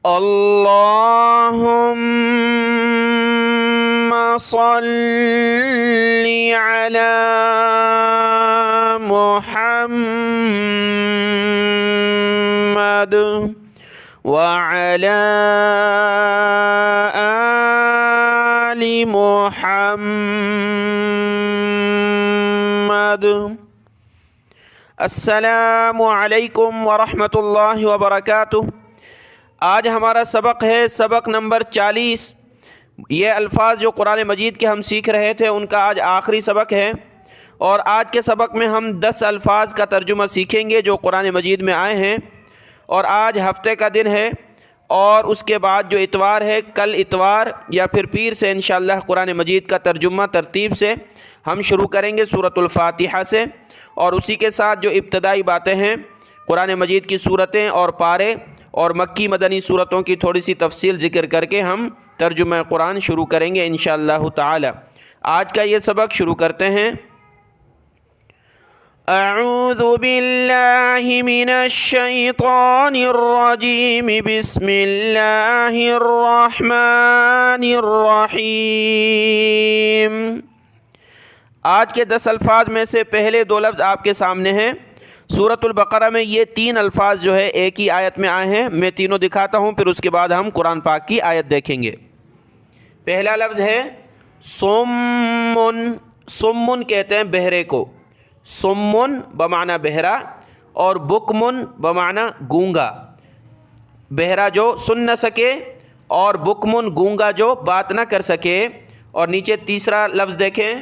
اللهم صل على محمد وعلى آل محمد۔ السلام علیکم ورحمۃ اللہ وبرکاتہ۔ آج ہمارا سبق ہے سبق نمبر 40۔ یہ الفاظ جو قرآن مجید کے ہم سیکھ رہے تھے ان کا آج آخری سبق ہے، اور آج کے سبق میں ہم 10 الفاظ کا ترجمہ سیکھیں گے جو قرآن مجید میں آئے ہیں۔ اور آج ہفتے کا دن ہے، اور اس کے بعد جو اتوار ہے، کل اتوار یا پھر پیر سے انشاءاللہ قرآن مجید کا ترجمہ ترتیب سے ہم شروع کریں گے سورۃ الفاتحہ سے، اور اسی کے ساتھ جو ابتدائی باتیں ہیں قرآن مجید کی صورتیں اور پارے اور مکی مدنی صورتوں کی تھوڑی سی تفصیل ذکر کر کے ہم ترجمہ قرآن شروع کریں گے انشاءاللہ تعالی۔ آج کا یہ سبق شروع کرتے ہیں۔ اعوذ باللہ من الشیطان الرجیم، بسم اللہ الرحمن الرحیم۔ آج کے 10 الفاظ میں سے پہلے 2 لفظ آپ کے سامنے ہیں۔ سورۃ البقرہ میں یہ 3 الفاظ جو ہے ایک ہی آیت میں آئے ہیں، میں تینوں دکھاتا ہوں، پھر اس کے بعد ہم قرآن پاک کی آیت دیکھیں گے۔ پہلا لفظ ہے صمٌ۔ صمٌ کہتے ہیں بہرے کو، صمٌ بمعنی بہرا، اور بکمٌ بمعنی گونگا۔ بہرا جو سن نہ سکے، اور بکمٌ گونگا جو بات نہ کر سکے۔ اور نیچے تیسرا لفظ دیکھیں،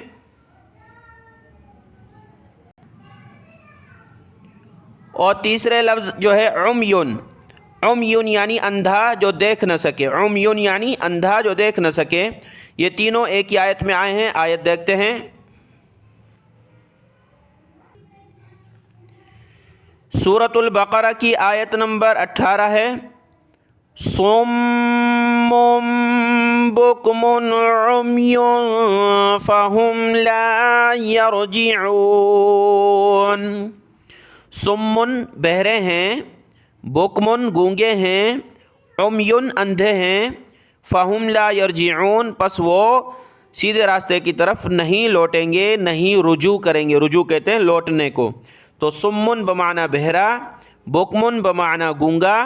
اور تیسرے لفظ جو ہے عمیٌ۔ عمیٌ یعنی اندھا جو دیکھ نہ سکے، عمیٌ یعنی اندھا جو دیکھ نہ سکے۔ یہ تینوں ایک ہی آیت میں آئے ہیں، آیت دیکھتے ہیں۔ سورۃ البقرہ کی آیت نمبر 18 ہے، صُمٌّ بُکْمٌ عُمْیٌ فَہُمْ لَا یَرْجِعُونَ۔ صُمٌّ بہرے ہیں، بُکْمٌ گونگے ہیں، عُمْیٌ اندھے ہیں، فَہُمْ لَا یَرْجِعُونَ پس وہ سیدھے راستے کی طرف نہیں لوٹیں گے، نہیں رجوع کریں گے۔ رجوع کہتے ہیں لوٹنے کو۔ تو صُمٌّ بمعنی بہرا، بُکْمٌ بمعنی گونگا،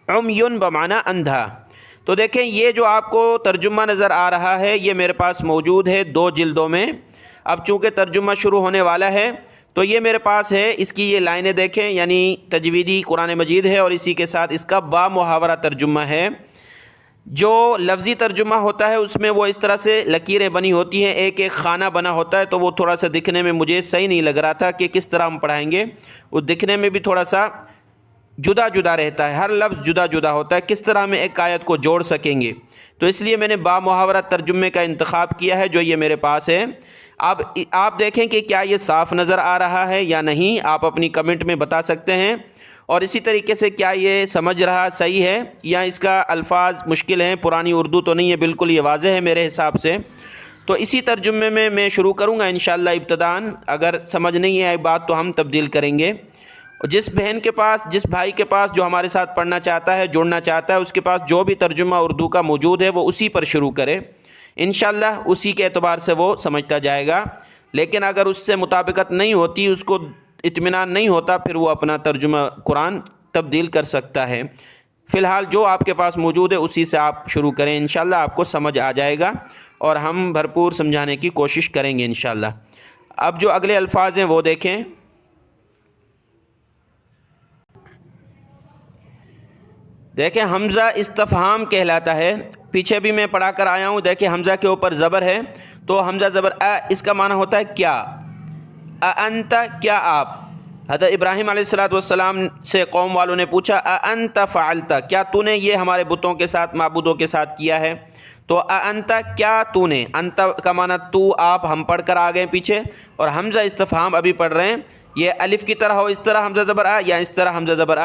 عُمْیٌ بمعنی اندھا۔ تو دیکھیں یہ جو آپ کو ترجمہ نظر آ رہا ہے یہ میرے پاس موجود ہے 2 جلدوں میں۔ اب چونکہ ترجمہ شروع ہونے والا ہے تو یہ میرے پاس ہے، اس کی یہ لائنیں دیکھیں، یعنی تجویدی قرآن مجید ہے، اور اسی کے ساتھ اس کا با محاورہ ترجمہ ہے۔ جو لفظی ترجمہ ہوتا ہے اس میں وہ اس طرح سے لکیریں بنی ہوتی ہیں، ایک ایک خانہ بنا ہوتا ہے، تو وہ تھوڑا سا دکھنے میں مجھے صحیح نہیں لگ رہا تھا کہ کس طرح ہم پڑھائیں گے۔ وہ دکھنے میں بھی تھوڑا سا جدا جدا رہتا ہے، ہر لفظ جدا جدا ہوتا ہے، کس طرح میں ایک آیت کو جوڑ سکیں گے۔ تو اس لیے میں نے با محاورہ ترجمے کا انتخاب کیا ہے جو یہ میرے پاس ہے۔ اب آپ دیکھیں کہ کیا یہ صاف نظر آ رہا ہے یا نہیں، آپ اپنی کمنٹ میں بتا سکتے ہیں۔ اور اسی طریقے سے کیا یہ سمجھ رہا صحیح ہے یا اس کا الفاظ مشکل ہیں، پرانی اردو تو نہیں ہے، بالکل یہ واضح ہے میرے حساب سے۔ تو اسی ترجمے میں شروع کروں گا انشاءاللہ ابتداً، اگر سمجھ نہیں آئی بات تو ہم تبدیل کریں گے۔ جس بہن کے پاس، جس بھائی کے پاس جو ہمارے ساتھ پڑھنا چاہتا ہے، جڑنا چاہتا ہے، اس کے پاس جو بھی ترجمہ اردو کا موجود ہے وہ اسی پر شروع کرے، انشاءاللہ اسی کے اعتبار سے وہ سمجھتا جائے گا۔ لیکن اگر اس سے مطابقت نہیں ہوتی، اس کو اطمینان نہیں ہوتا، پھر وہ اپنا ترجمہ قرآن تبدیل کر سکتا ہے۔ فی الحال جو آپ کے پاس موجود ہے اسی سے آپ شروع کریں، انشاءاللہ آپ کو سمجھ آ جائے گا، اور ہم بھرپور سمجھانے کی کوشش کریں گے انشاءاللہ۔ اب جو اگلے الفاظ ہیں وہ دیکھیں۔ دیکھیں حمزہ استفہام کہلاتا ہے، پیچھے بھی میں پڑھا کر آیا ہوں۔ دیکھیں حمزہ کے اوپر زبر ہے، تو حمزہ زبر اس کا معنی ہوتا ہے کیا۔ انت کیا آپ۔ حضرت ابراہیم علیہ السلام سے قوم والوں نے پوچھا انت فعلت، کیا تو نے یہ ہمارے بتوں کے ساتھ، معبودوں کے ساتھ کیا ہے۔ تو انت کیا تو نے، انت کا معنی تو، آپ، ہم پڑھ کر آ گئے پیچھے، اور حمزہ استفہام ابھی پڑھ رہے ہیں۔ یہ الف کی طرح ہو اس طرح حمزہ زبر یا اس طرح حمزہ زبر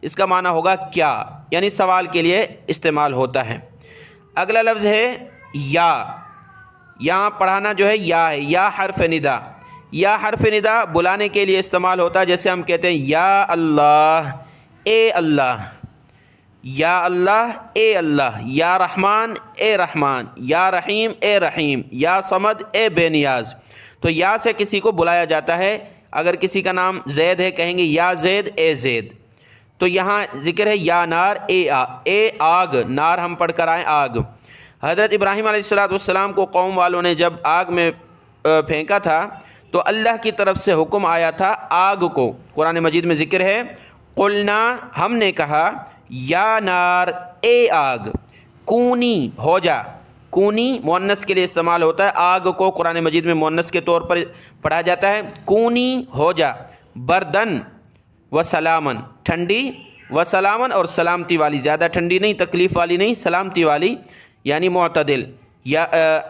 اس کا معنی ہوگا کیا، یعنی سوال کے لیے استعمال ہوتا ہے۔ اگلا لفظ ہے یا۔ یہاں پڑھانا جو ہے یا ہے، یا حرف ندا۔ یا حرف ندا بلانے کے لیے استعمال ہوتا ہے، جیسے ہم کہتے ہیں یا اللہ، اے اللہ۔ یا اللہ اے اللہ، یا رحمان اے رحمان، یا رحیم اے رحیم، یا صمد اے بے نیاز۔ تو یا سے کسی کو بلایا جاتا ہے، اگر کسی کا نام زید ہے کہیں گے یا زید اے زید۔ تو یہاں ذکر ہے یا نار اے آگ، نار ہم پڑھ کر آئیں آگ۔ حضرت ابراہیم علیہ السلام کو قوم والوں نے جب آگ میں پھینکا تھا تو اللہ کی طرف سے حکم آیا تھا آگ کو، قرآن مجید میں ذکر ہے قلنا، ہم نے کہا یا نار اے آگ، کونی ہو جا۔ کونی مؤنث کے لیے استعمال ہوتا ہے، آگ کو قرآن مجید میں مؤنث کے طور پر پڑھا جاتا ہے، کونی ہو جا، بردن و سلامن، ٹھنڈی، و سلامن اور سلامتی والی، زیادہ ٹھنڈی نہیں تکلیف والی نہیں، سلامتی والی یعنی معتدل، یا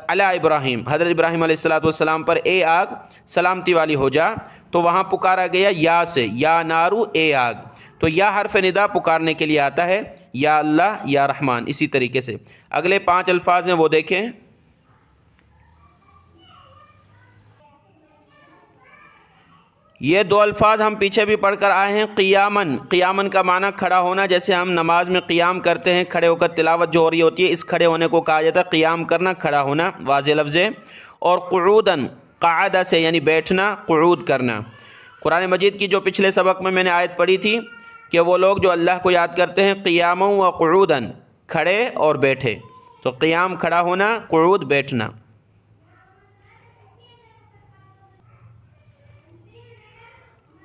علی ابراہیم، حضرت ابراہیم علیہ السلام پر اے آگ سلامتی والی ہو جا۔ تو وہاں پکارا گیا یا سے، یا نارو اے آگ۔ تو یا حرف ندا پکارنے کے لیے آتا ہے، یا اللہ یا رحمان، اسی طریقے سے اگلے 5 الفاظ ہیں وہ دیکھیں۔ یہ 2 الفاظ ہم پیچھے بھی پڑھ کر آئے ہیں، قیامن، قیامن کا معنی کھڑا ہونا، جیسے ہم نماز میں قیام کرتے ہیں، کھڑے ہو کر تلاوت جو ہو رہی ہوتی ہے، اس کھڑے ہونے کو کہا جاتا ہے قیام کرنا، کھڑا ہونا، واضح لفظ ہے۔ اور قعودن، قعدہ سے یعنی بیٹھنا، قعود کرنا۔ قرآن مجید کی جو پچھلے سبق میں نے آیت پڑھی تھی کہ وہ لوگ جو اللہ کو یاد کرتے ہیں قیام و قعودن، کھڑے اور بیٹھے، تو قیام کھڑا ہونا، قعود بیٹھنا۔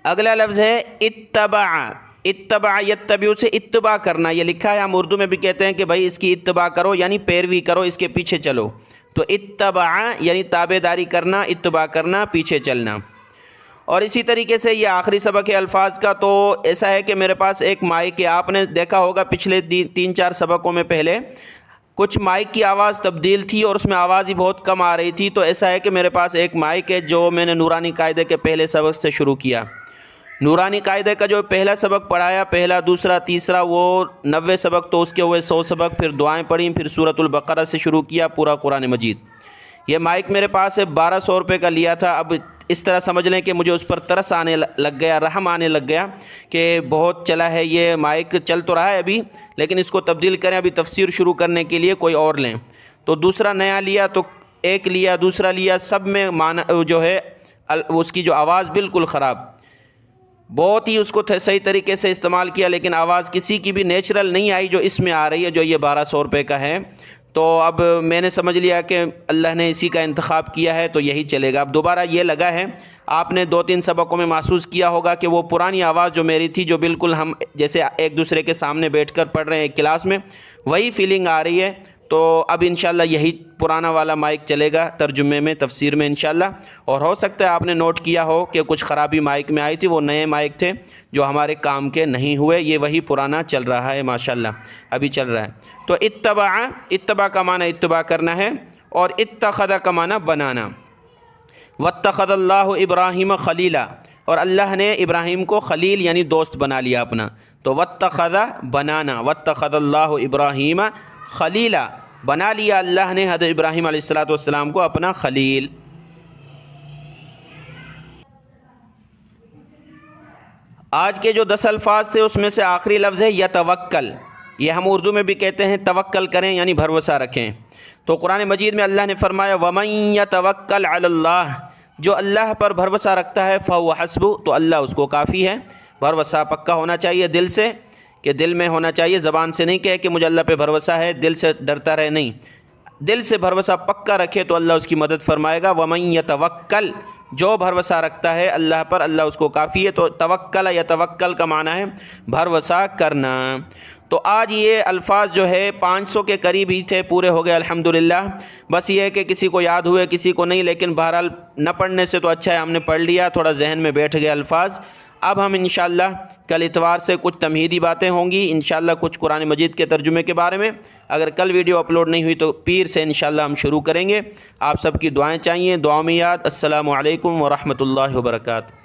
اگلا لفظ ہے اتبع، اتبع یتبع سے اتباع کرنا، یہ لکھا ہے، ہم اردو میں بھی کہتے ہیں کہ بھائی اس کی اتباع کرو یعنی پیروی کرو، اس کے پیچھے چلو۔ تو اتبع یعنی تابع داری کرنا، اتباع کرنا، پیچھے چلنا۔ اور اسی طریقے سے یہ آخری سبق ہے الفاظ کا، تو ایسا ہے کہ میرے پاس ایک مائک ہے، آپ نے دیکھا ہوگا پچھلے 3-4 سبقوں میں پہلے کچھ مائک کی آواز تبدیل تھی اور اس میں آواز ہی بہت کم آ رہی تھی، تو ایسا ہے کہ میرے پاس ایک مائک ہے جو میں نے نورانی قاعدے کے پہلے سبق سے شروع کیا۔ نورانی قاعدے کا جو پہلا سبق پڑھایا، پہلا، دوسرا، تیسرا، وہ 90 سبق، تو اس کے ہوئے 100 سبق، پھر دعائیں پڑھیں، پھر سورۃ البقرہ سے شروع کیا پورا قرآن مجید۔ یہ مائک میرے پاس ہے، 1200 روپے کا لیا تھا۔ اب اس طرح سمجھ لیں کہ مجھے اس پر ترس آنے لگ گیا، رحم آنے لگ گیا کہ بہت چلا ہے یہ مائک، چل تو رہا ہے ابھی لیکن اس کو تبدیل کریں، ابھی تفسیر شروع کرنے کے لیے کوئی اور لیں۔ تو دوسرا نیا لیا، تو ایک لیا، دوسرا لیا، سب میں معنی جو ہے اس کی جو آواز بالکل خراب، بہت ہی اس کو صحیح طریقے سے استعمال کیا لیکن آواز کسی کی بھی نیچرل نہیں آئی جو اس میں آ رہی ہے، جو یہ 1200 روپے کا ہے۔ تو اب میں نے سمجھ لیا کہ اللہ نے اسی کا انتخاب کیا ہے تو یہی چلے گا۔ اب دوبارہ یہ لگا ہے، آپ نے 2-3 سبقوں میں محسوس کیا ہوگا کہ وہ پرانی آواز جو میری تھی، جو بالکل ہم جیسے ایک دوسرے کے سامنے بیٹھ کر پڑھ رہے ہیں ایک کلاس میں، وہی فیلنگ آ رہی ہے۔ تو اب انشاءاللہ یہی پرانا والا مائک چلے گا ترجمے میں، تفسیر میں انشاءاللہ۔ اور ہو سکتا ہے آپ نے نوٹ کیا ہو کہ کچھ خرابی مائک میں آئی تھی، وہ نئے مائک تھے جو ہمارے کام کے نہیں ہوئے، یہ وہی پرانا چل رہا ہے ماشاءاللہ، ابھی چل رہا ہے۔ تو اتبع، اتباع کا معنی اتباع کرنا ہے، اور اتخذ کا معنی بنانا۔ واتخذ اللہ ابراہیم خلیلا، اور اللہ نے ابراہیم کو خلیل یعنی دوست بنا لیا اپنا۔ تو واتخذ بنانا، واتخذ اللہ ابراہیم خلیلا، بنا لیا اللہ نے حضرت ابراہیم علیہ السلام کو اپنا خلیل۔ آج کے جو 10 الفاظ تھے اس میں سے آخری لفظ ہے یتوکل، یہ ہم اردو میں بھی کہتے ہیں توکل کریں یعنی بھروسہ رکھیں۔ تو قرآن مجید میں اللہ نے فرمایا وَمَن يَتَوَكَّلْ عَلَى اللَّهِ، جو اللہ پر بھروسہ رکھتا ہے فَهُوَ حَسْبُهُ، تو اللہ اس کو کافی ہے۔ بھروسہ پکا ہونا چاہیے دل سے، کہ دل میں ہونا چاہیے، زبان سے نہیں کہے کہ مجھے اللہ پہ بھروسہ ہے، دل سے ڈرتا رہے، نہیں، دل سے بھروسہ پکا رکھے تو اللہ اس کی مدد فرمائے گا۔ وَمَن يَتَوَكَّلْ، جو بھروسہ رکھتا ہے اللہ پر اللہ اس کو کافی ہے۔ تو توکل، یتوکل کا معنی ہے بھروسہ کرنا۔ تو آج یہ الفاظ جو ہے 500 کے قریب ہی تھے، پورے ہو گئے الحمدللہ۔ بس یہ ہے کہ کسی کو یاد ہوئے کسی کو نہیں، لیکن بہرحال نہ پڑھنے سے تو اچھا ہے ہم نے پڑھ لیا، تھوڑا ذہن میں بیٹھ گئے الفاظ۔ اب ہم انشاءاللہ کل اتوار سے کچھ تمہیدی باتیں ہوں گی انشاءاللہ، کچھ قرآن مجید کے ترجمے کے بارے میں۔ اگر کل ویڈیو اپلوڈ نہیں ہوئی تو پیر سے انشاءاللہ ہم شروع کریں گے۔ آپ سب کی دعائیں چاہیے، دعاؤں میں یاد۔ السلام علیکم ورحمۃ اللہ وبرکاتہ۔